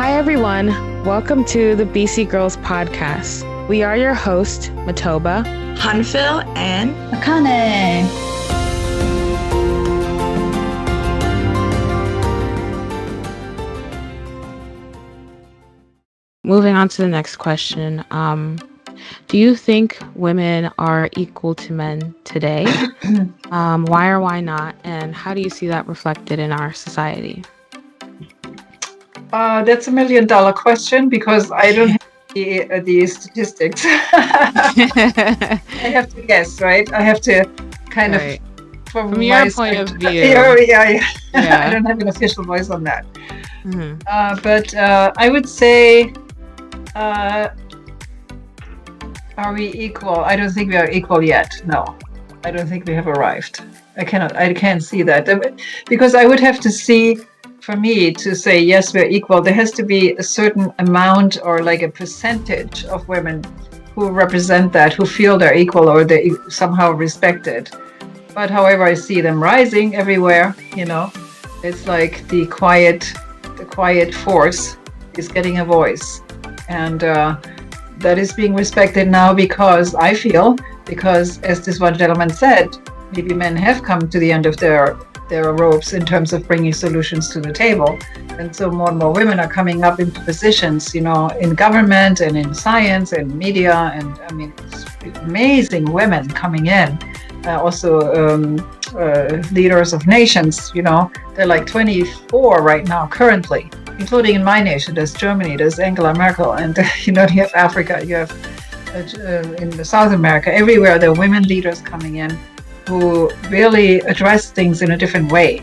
Hi, everyone. Welcome to the BC Girls Podcast. We are your hosts, Matoba, Hanfil, and Akane. Moving on to the next question. Do you think women are equal to men today? Why or why not? And how do you see that reflected in our society? That's $1 million question because I don't have the statistics. I have to guess, right? I have to kind Right. of, From your point of view. Yeah. I don't have an official voice on that. Mm-hmm. But I would say, are we equal? I don't think we are equal yet. No, I don't think we have arrived. I can't see that because I would have to see. For me to say yes, we're equal, there has to be a certain amount or like a percentage of women who represent that, who feel they're equal or they're somehow respected. But however, I see them rising everywhere. It's like the quiet force is getting a voice, and that is being respected now because as this one gentleman said, maybe men have come to the end of their ropes in terms of bringing solutions to the table. And so more and more women are coming up into positions, in government and in science and media. And I mean, it's amazing women coming in. Also leaders of nations, they're like 24 right now currently, including in my nation. There's Germany, there's Angela Merkel, and you have Africa, you have in South America, everywhere there are women leaders coming in who really address things in a different way.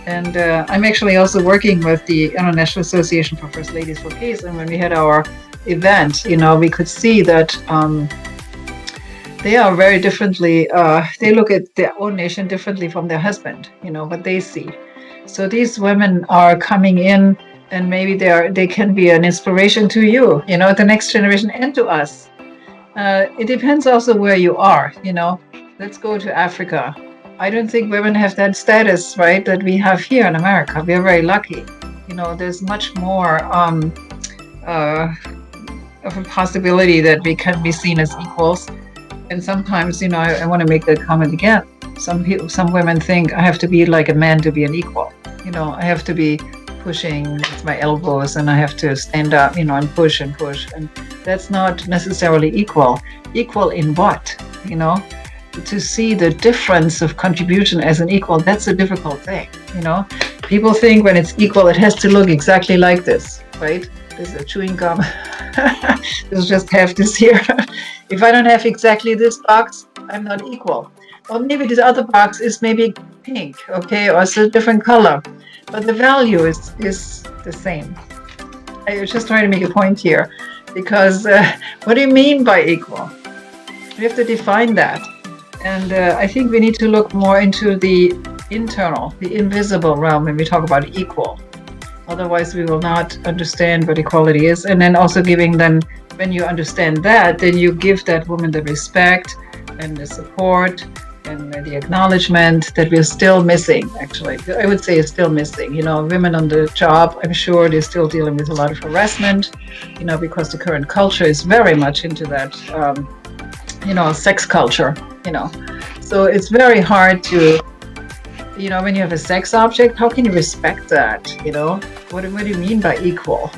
And I'm actually also working with the International Association for First Ladies for Peace. And when we had our event, we could see that they are very differently, they look at their own nation differently from their husband, what they see. So these women are coming in, and maybe they can be an inspiration to you, the next generation, and to us. It depends also where you are, Let's go to Africa. I don't think women have that status, right, that we have here in America. We are very lucky. There's much more of a possibility that we can be seen as equals. And sometimes, I want to make that comment again. Some women think I have to be like a man to be an equal. I have to be pushing with my elbows and I have to stand up, and push. And that's not necessarily equal. Equal in what, To see the difference of contribution as an equal, that's a difficult thing, People think when it's equal, it has to look exactly like this, right? This is a chewing gum. This just have this here. If I don't have exactly this box, I'm not equal. Or maybe this other box is maybe pink, okay, or it's a different color, but the value is the same. I was just trying to make a point here, because what do you mean by equal? We have to define that. And I think we need to look more into the internal, the invisible realm when we talk about equal. Otherwise, we will not understand what equality is. And then also giving them, when you understand that, then you give that woman the respect and the support and the acknowledgement that we're still missing, actually. I would say it's still missing. Women on the job, I'm sure they're still dealing with a lot of harassment, because the current culture is very much into that, sex culture. So it's very hard to, when you have a sex object, how can you respect that? What do you mean by equal?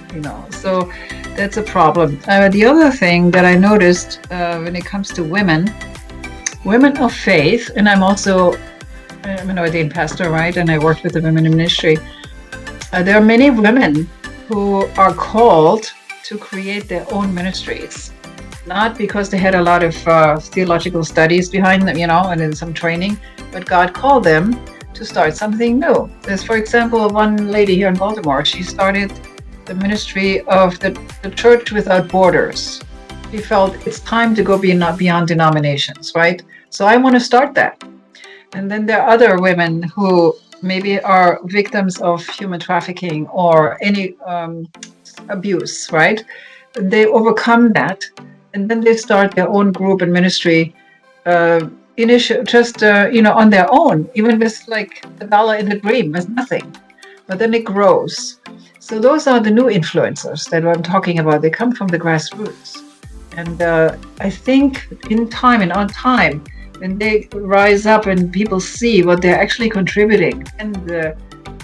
So that's a problem. The other thing that I noticed when it comes to women of faith, and I'm an ordained pastor, right? And I worked with the women in ministry. There are many women who are called to create their own ministries. Not because they had a lot of theological studies behind them, and then some training, but God called them to start something new. There's, for example, one lady here in Baltimore. She started the ministry of the Church Without Borders. She felt it's time to go beyond denominations, right? So I want to start that. And then there are other women who maybe are victims of human trafficking or any abuse, right? They overcome that. And then they start their own group and ministry, on their own, even with like $1 in the dream, with nothing. But then it grows. So those are the new influencers that I'm talking about. They come from the grassroots. And I think in time and on time, when they rise up and people see what they're actually contributing, and the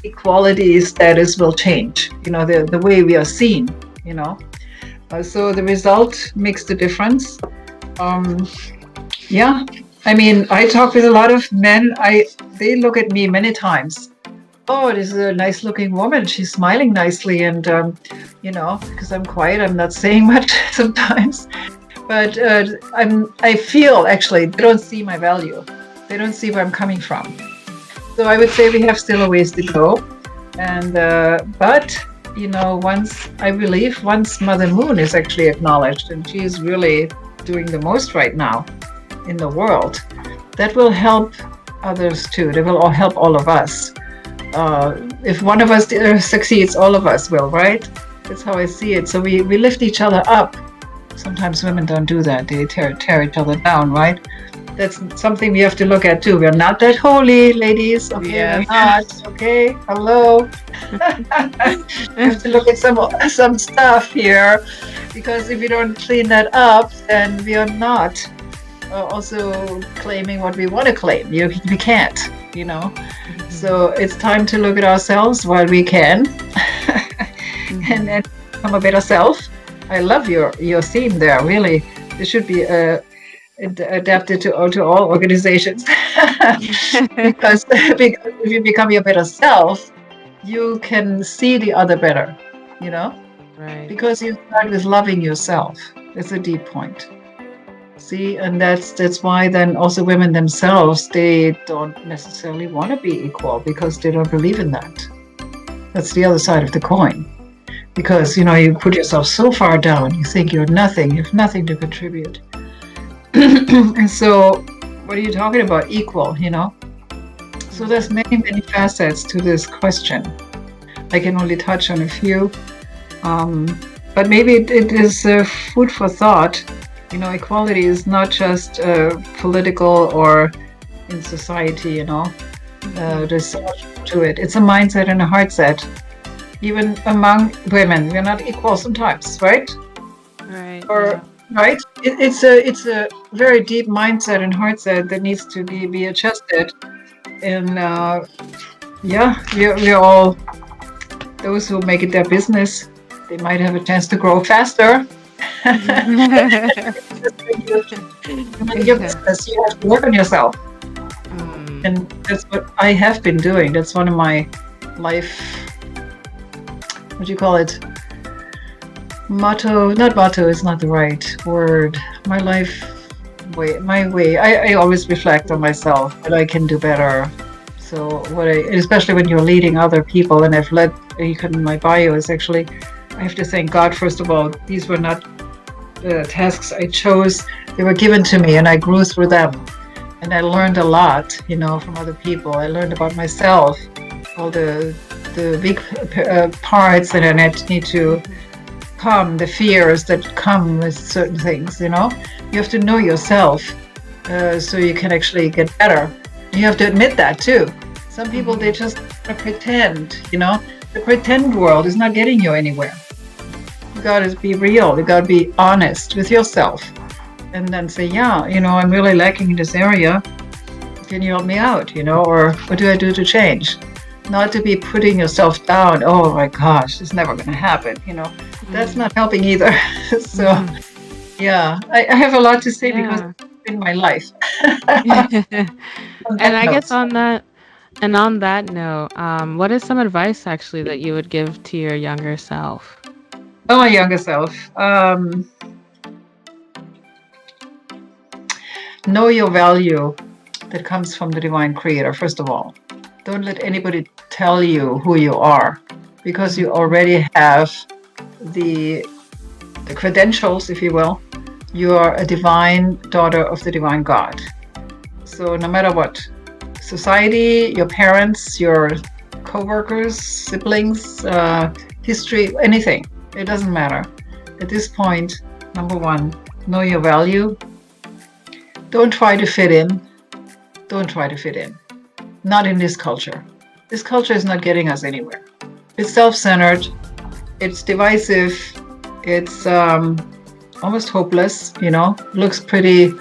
equality status will change, the way we are seen, So the result makes the difference. Yeah, I mean, I talk with a lot of men. They look at me many times. Oh, this is a nice looking woman. She's smiling nicely. And, because I'm quiet, I'm not saying much sometimes. But I feel actually they don't see my value. They don't see where I'm coming from. So I would say we have still a ways to go. And, but, once Mother Moon is actually acknowledged, and she is really doing the most right now in the world, that will help others too. They will all help all of us. If one of us succeeds, all of us will, right? That's how I see it. So we lift each other up. Sometimes women don't do that. They tear each other down, right? That's something we have to look at too. We're not that holy, ladies. Okay, Yeah. we're not. Okay, hello. We have to look at some stuff here, because if we don't clean that up, then we are not also claiming what we want to claim. We can't, So it's time to look at ourselves while we can, and then become a better self. I love your theme there. Really, this should be adapted to all organizations, because if you become your better self, you can see the other better. Right. Because you start with loving yourself. That's a deep point. See, and that's why then also women themselves, they don't necessarily want to be equal, because they don't believe in that. That's the other side of the coin. Because, you put yourself so far down, you think you're nothing, you have nothing to contribute. And so, what are you talking about? Equal, So there's many, many facets to this question. I can only touch on a few. But maybe it is food for thought. Equality is not just political or in society, there's so much to it. It's a mindset and a heart set. Even among women, we're not equal sometimes, right? Right. Right? It's a very deep mindset and heart set that needs to be adjusted. And we're all those who make it their business. They might have a chance to grow faster. Your business, you have to work on yourself. And that's what I have been doing. That's one of my life, what do you call it? Motto, not motto is not the right word. My way. I always reflect on myself, what I can do better. So especially when you're leading other people, and I've led, my bio is actually, I have to thank God, first of all. These were not tasks I chose. They were given to me, and I grew through them. And I learned a lot, from other people. I learned about myself, all the big parts that I need to come, the fears that come with certain things, You have to know yourself so you can actually get better. You have to admit that too. Some people, they just pretend, The pretend world is not getting you anywhere. You got to be real. You got to be honest with yourself, and then say, yeah, I'm really lacking in this area. Can you help me out? Or what do I do to change? Not to be putting yourself down. Oh my gosh, it's never going to happen. That's not helping either. So, I have a lot to say because it's been my life. And I guess on that note, what is some advice actually that you would give to your younger self? Oh, my younger self. Know your value that comes from the divine creator, first of all. Don't let anybody tell you who you are, because you already have the credentials, if you will. You are a divine daughter of the divine God. So no matter what, society, your parents, your co-workers, siblings, history, anything, it doesn't matter. At this point, number one, know your value. Don't try to fit in. Don't try to fit in. Not in this culture. This culture is not getting us anywhere. It's self-centered. it's divisive. It's almost hopeless. Looks pretty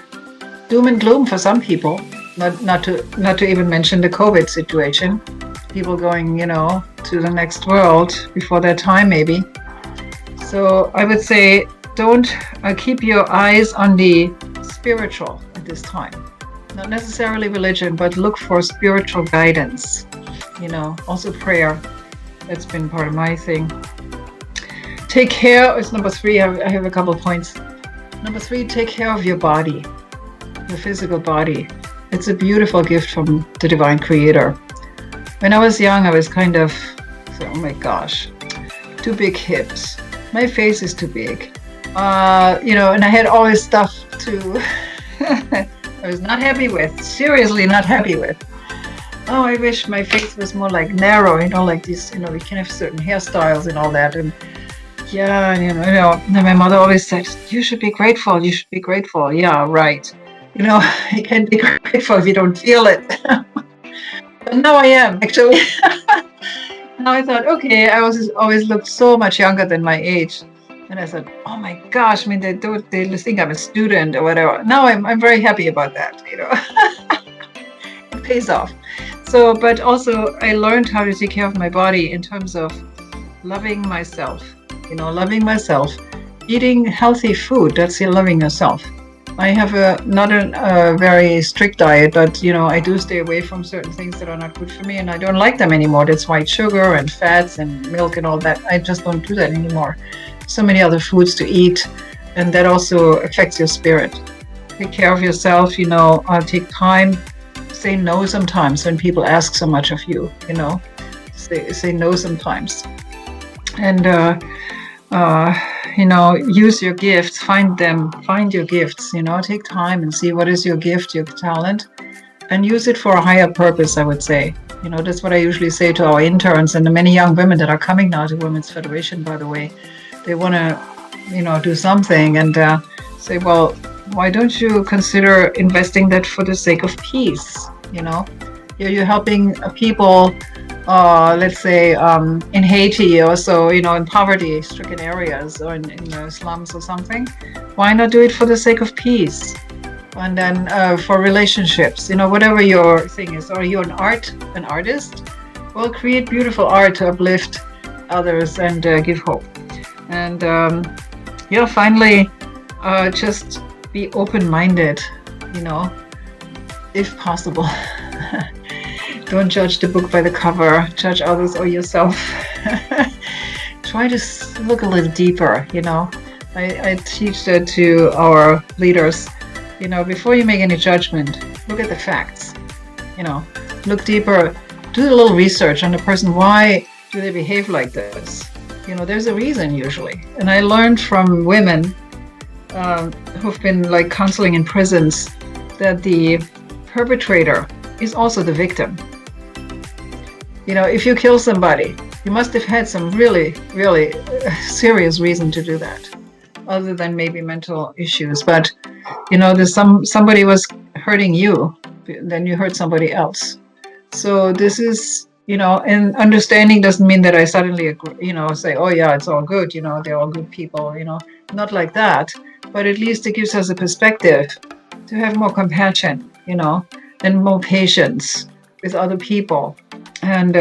doom and gloom for some people. Not to even mention the COVID situation. People going, to the next world before their time, maybe. So I would say don't keep your eyes on the spiritual at this time. Not necessarily religion, but look for spiritual guidance. Also prayer. That's been part of my thing. Take care. It's number 3. I have a couple of points. Number 3, take care of your body, your physical body. It's a beautiful gift from the divine creator. When I was young, I was kind of, oh my gosh, too big hips. My face is too big. And I had all this stuff to, I was not happy with, seriously not happy with. Oh, I wish my face was more like narrow, like this, we can have certain hairstyles and all that. And yeah, and my mother always said, you should be grateful, you should be grateful. Yeah, right. You can't be grateful if you don't feel it. But now I am, actually. Now I thought, okay, I always looked so much younger than my age. And I thought, oh my gosh, I mean, they think I'm a student or whatever. Now I'm very happy about that, It pays off. So, but also I learned how to take care of my body in terms of loving myself, eating healthy food. That's loving yourself. I have not a very strict diet, but I do stay away from certain things that are not good for me, and I don't like them anymore. That's white sugar and fats and milk and all that. I just don't do that anymore. So many other foods to eat, and that also affects your spirit. Take care of yourself. Take time. Say no sometimes when people ask so much of you. Say no sometimes, and use your gifts, find your gifts, take time and see what is your gift, your talent, and use it for a higher purpose, I would say. That's what I usually say to our interns and the many young women that are coming now to Women's Federation, by the way. They want to, do something and say, well, why don't you consider investing that for the sake of peace? You're helping people, let's say in Haiti or so, in poverty-stricken areas or in slums or something. Why not do it for the sake of peace? And then for relationships, whatever your thing is. Or you're an artist? Well, create beautiful art to uplift others and give hope. And finally, just be open-minded, if possible. Don't judge the book by the cover, judge others or yourself. Try to look a little deeper, I teach that to our leaders. Before you make any judgment, look at the facts. Look deeper, do a little research on the person. Why do they behave like this? There's a reason usually. And I learned from women who've been like counseling in prisons that the perpetrator is also the victim. If you kill somebody, you must have had some really, really serious reason to do that, other than maybe mental issues. But, there's somebody was hurting you, then you hurt somebody else. So this is, and understanding doesn't mean that I suddenly, say, oh yeah, it's all good, they're all good people, not like that. But at least it gives us a perspective to have more compassion, and more patience with other people, and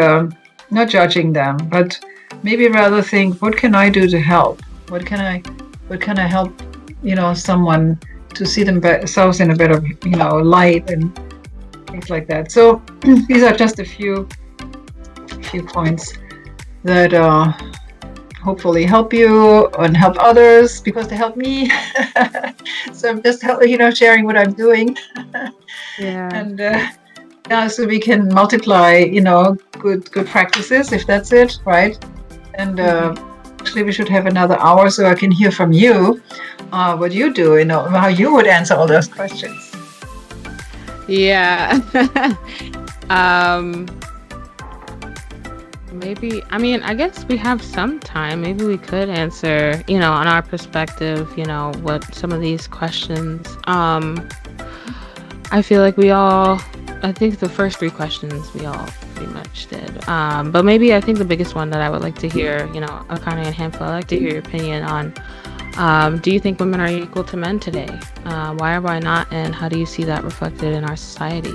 not judging them, but maybe rather think, what can I do to help? What can I help, someone to see themselves in a better, light and things like that. So these are just a few points that hopefully help you and help others, because they help me. So I'm just sharing what I'm doing. Yeah. And so we can multiply good practices, if that's it, right? And actually we should have another hour so I can hear from you what you do, how you would answer all those questions. Yeah. Maybe, I guess we have some time. Maybe we could answer, on our perspective, what some of these questions. I feel like I think the first 3 questions we all pretty much did. But maybe I think the biggest one that I would like to hear, Akane and Handful, I'd like to hear your opinion on. Do you think women are equal to men today? Why or why not? And how do you see that reflected in our society?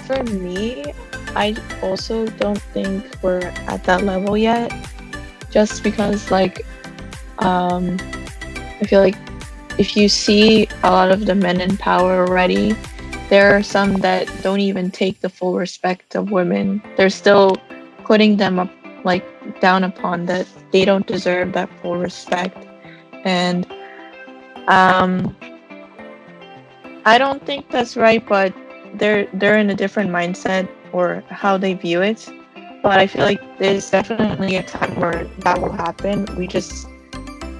For me, I also don't think we're at that level yet. Just because, like, I feel like if you see a lot of the men in power already, there are some that don't even take the full respect of women. They're still putting them up, like, down upon that they don't deserve that full respect. And I don't think that's right, but they're in a different mindset or how they view it. But I feel like there's definitely a time where that will happen. We just,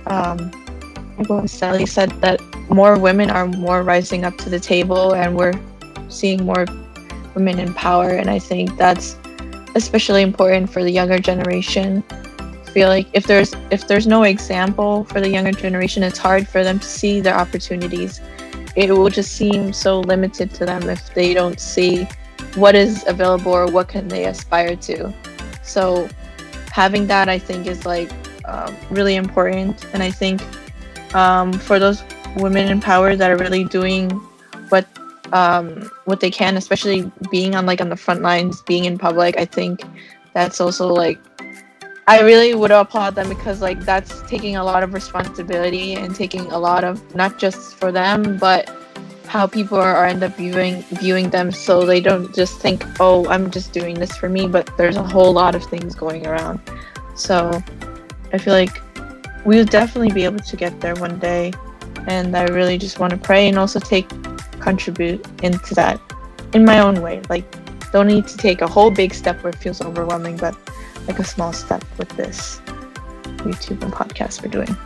like what Sally said, that more women are more rising up to the table, and we're seeing more women in power. And I think that's especially important for the younger generation. I feel like if there's no example for the younger generation, it's hard for them to see their opportunities. It will just seem so limited to them if they don't see what is available or what can they aspire to. So having that, I think, is like really important. And I think for those women in power that are really doing what they can, especially being on the front lines, being in public, I think that's also like, I really would applaud them, because like that's taking a lot of responsibility and taking a lot of, not just for them, but how people are end up viewing them, so they don't just think, oh, I'm just doing this for me, but there's a whole lot of things going around. So I feel like we'll definitely be able to get there one day, and I really just want to pray and also contribute into that in my own way. Like, don't need to take a whole big step where it feels overwhelming, but like a small step with this YouTube and podcast we're doing.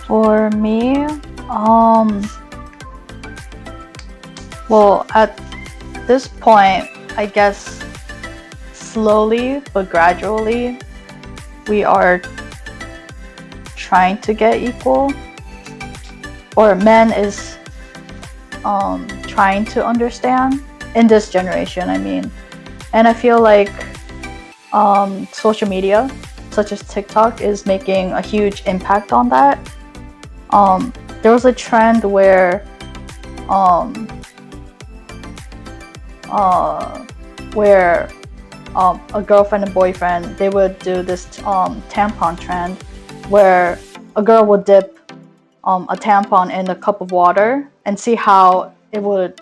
For me, well, at this point, I guess slowly but gradually, we are trying to get equal, or men is trying to understand in this generation, I mean. And I feel like social media such as TikTok is making a huge impact on that. There was a trend where a girlfriend and boyfriend, they would do this tampon trend where a girl would dip a tampon in a cup of water and see how it would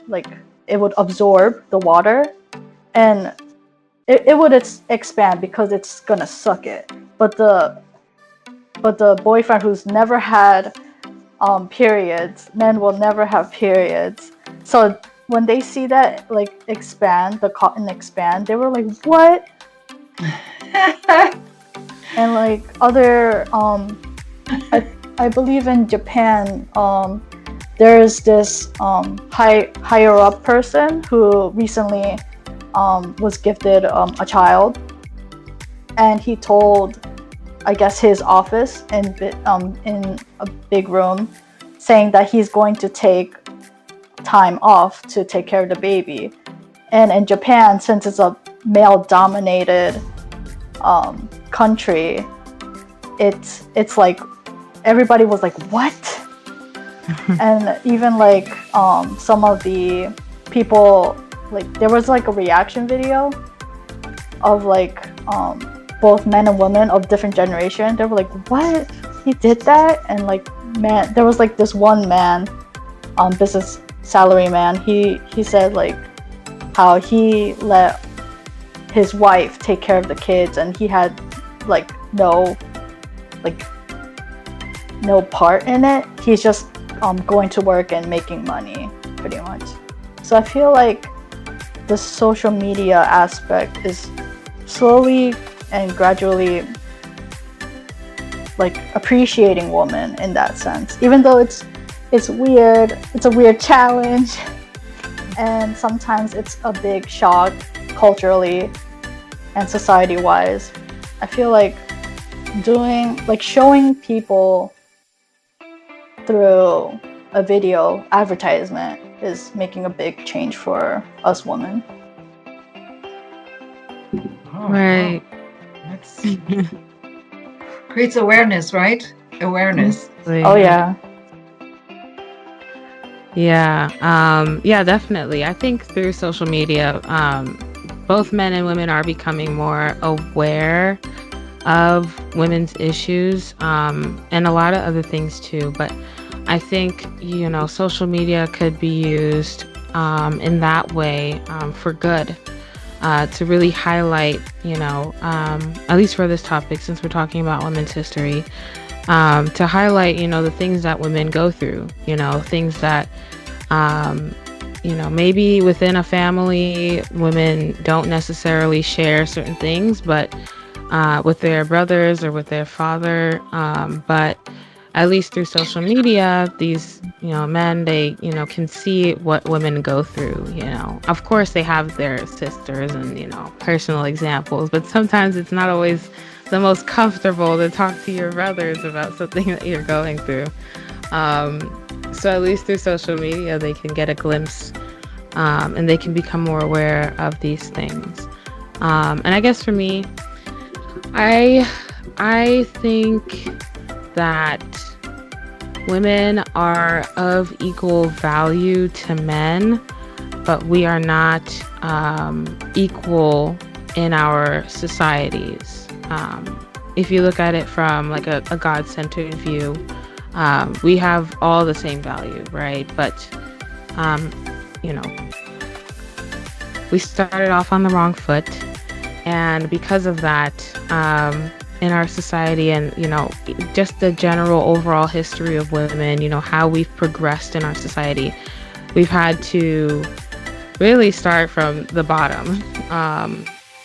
absorb the water, and it would expand because it's gonna suck it. But the boyfriend who's never had periods, men will never have periods. So when they see that expand, the cotton expand, they were like, what? And like other I believe in Japan, there's this higher up person who recently was gifted a child, and he told, I guess, his office in a big room, saying that he's going to take time off to take care of the baby. And in Japan, since it's a male-dominated country, it's like everybody was like, what? And even like some of the people, like there was like a reaction video of like both men and women of different generation. They were like, what? He did that? And like, man, there was like this one man, business salary man, he said like how he let his wife take care of the kids, and he had like no part in it. He's just going to work and making money, pretty much. So I feel like the social media aspect is slowly and gradually like appreciating women in that sense, even though it's weird, it's a weird challenge, and sometimes it's a big shock culturally. and society wise, I feel like showing people through a video advertisement is making a big change for us women. Oh, Right. That's creates awareness, right? Awareness. Oh yeah. Yeah, definitely. I think through social media, both men and women are becoming more aware of women's issues, and a lot of other things too. But I think, social media could be used in that way for good, to really highlight, at least for this topic, since we're talking about women's history, to highlight, the things that women go through, things that, maybe within a family, women don't necessarily share certain things, but with their brothers or with their father. But at least through social media, these, men, they, can see what women go through, Of course, they have their sisters and, personal examples, but sometimes it's not always the most comfortable to talk to your brothers about something that you're going through. So at least through social media, they can get a glimpse, and they can become more aware of these things. And I guess for me, I think that women are of equal value to men, but we are not equal in our societies. If you look at it from like a God-centered view, we have all the same value, right? But we started off on the wrong foot, and because of that, in our society and, just the general overall history of women, how we've progressed in our society, we've had to really start from the bottom.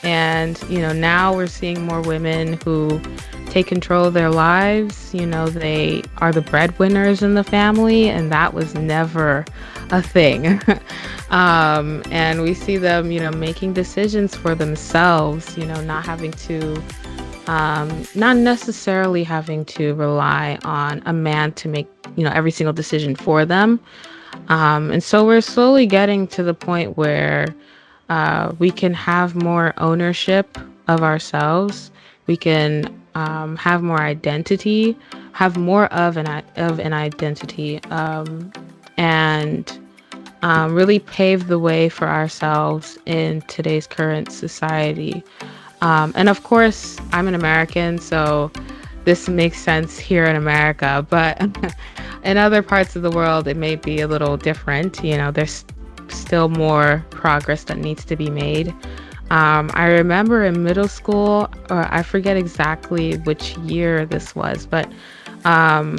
And, now we're seeing more women who take control of their lives. They are the breadwinners in the family, and that was never a thing. And we see them, making decisions for themselves, not having to, not necessarily having to rely on a man to make, every single decision for them. And so we're slowly getting to the point where we can have more ownership of ourselves. We can have more identity, have more of an identity, and really pave the way for ourselves in today's current society. And of course, I'm an American, so this makes sense here in America, but in other parts of the world, it may be a little different. There's still more progress that needs to be made. I remember in middle school, or I forget exactly which year this was, but I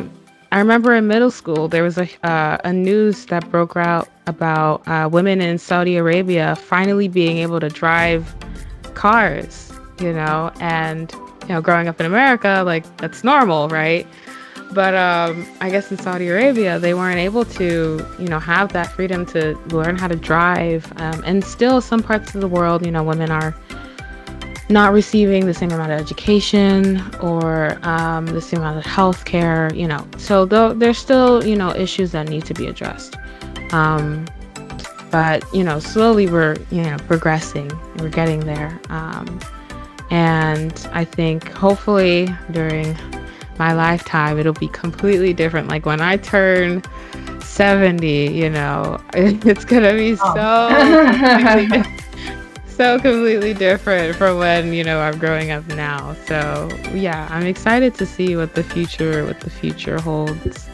remember in middle school, there was a news that broke out about women in Saudi Arabia finally being able to drive cars, and, growing up in America, like, that's normal, right? But I guess in Saudi Arabia, they weren't able to, have that freedom to learn how to drive. And still some parts of the world, women are not receiving the same amount of education or the same amount of health care, So there's still, issues that need to be addressed. But, slowly we're, progressing. We're getting there. And I think hopefully during my lifetime, it'll be completely different. Like when I turn 70, it's gonna be so completely different from when, I'm growing up now. So yeah, I'm excited to see what the future holds.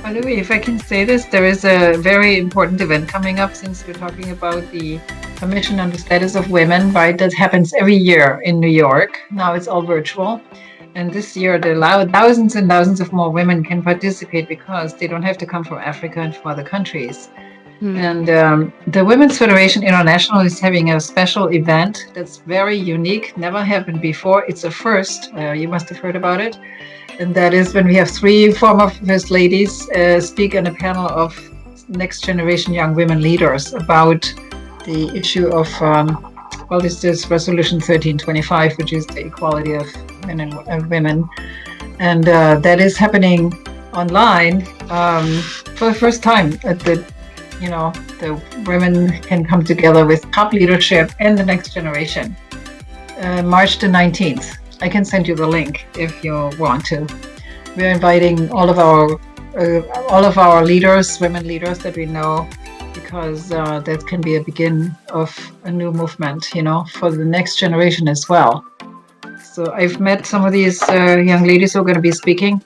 By the way, if I can say this, there is a very important event coming up, since we're talking about the Commission on the Status of Women, right? That happens every year in New York. Now it's all virtual. And this year, they allow thousands and thousands of more women can participate because they don't have to come from Africa and from other countries. And the Women's Federation International is having a special event that's very unique, never happened before. It's a first. You must have heard about it. And that is when we have 3 former First Ladies speak on a panel of next generation young women leaders about the issue of this is Resolution 1325, which is the equality of men and women, and that is happening online for the first time. The women can come together with top leadership and the next generation. March the 19th. I can send you the link if you want to. We're inviting all of our leaders, women leaders that we know, because that can be a begin of a new movement, for the next generation as well. So I've met some of these young ladies who are going to be speaking.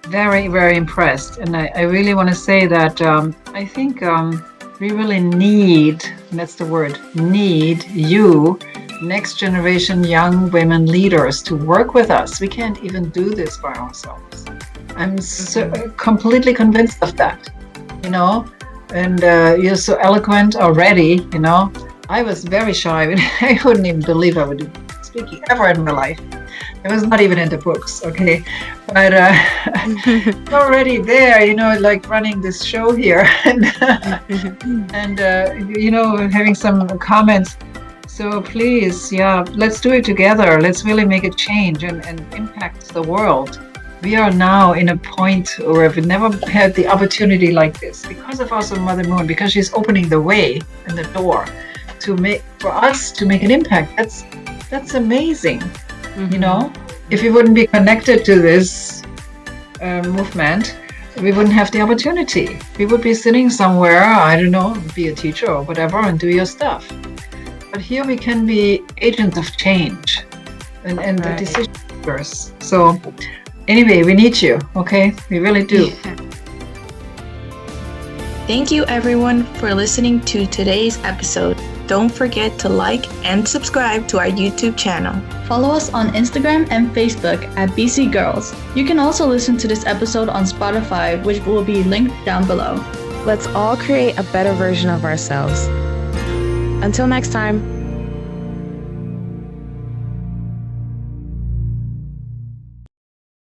Very, very impressed. And I really want to say that I think we really need, and that's the word, need you, next generation young women leaders, to work with us. We can't even do this by ourselves. I'm completely convinced of that, and you're so eloquent already, I was very shy. I wouldn't even believe I would do speaking ever in my life. It was not even in the books, okay? But already there, like running this show here and having some comments. So please, let's do it together. Let's really make a change and impact the world. We are now in a point where we've never had the opportunity like this because of also Mother Moon, because she's opening the way and the door for us to make an impact. That's amazing. If we wouldn't be connected to this movement, we wouldn't have the opportunity. We would be sitting somewhere, I don't know, be a teacher or whatever, and do your stuff. But here we can be agents of change and the decision makers. So anyway, we need you, okay? We really do. Thank you everyone for listening to today's episode. Don't forget to like and subscribe to our YouTube channel. Follow us on Instagram and Facebook at BC Girls. You can also listen to this episode on Spotify, which will be linked down below. Let's all create a better version of ourselves. Until next time.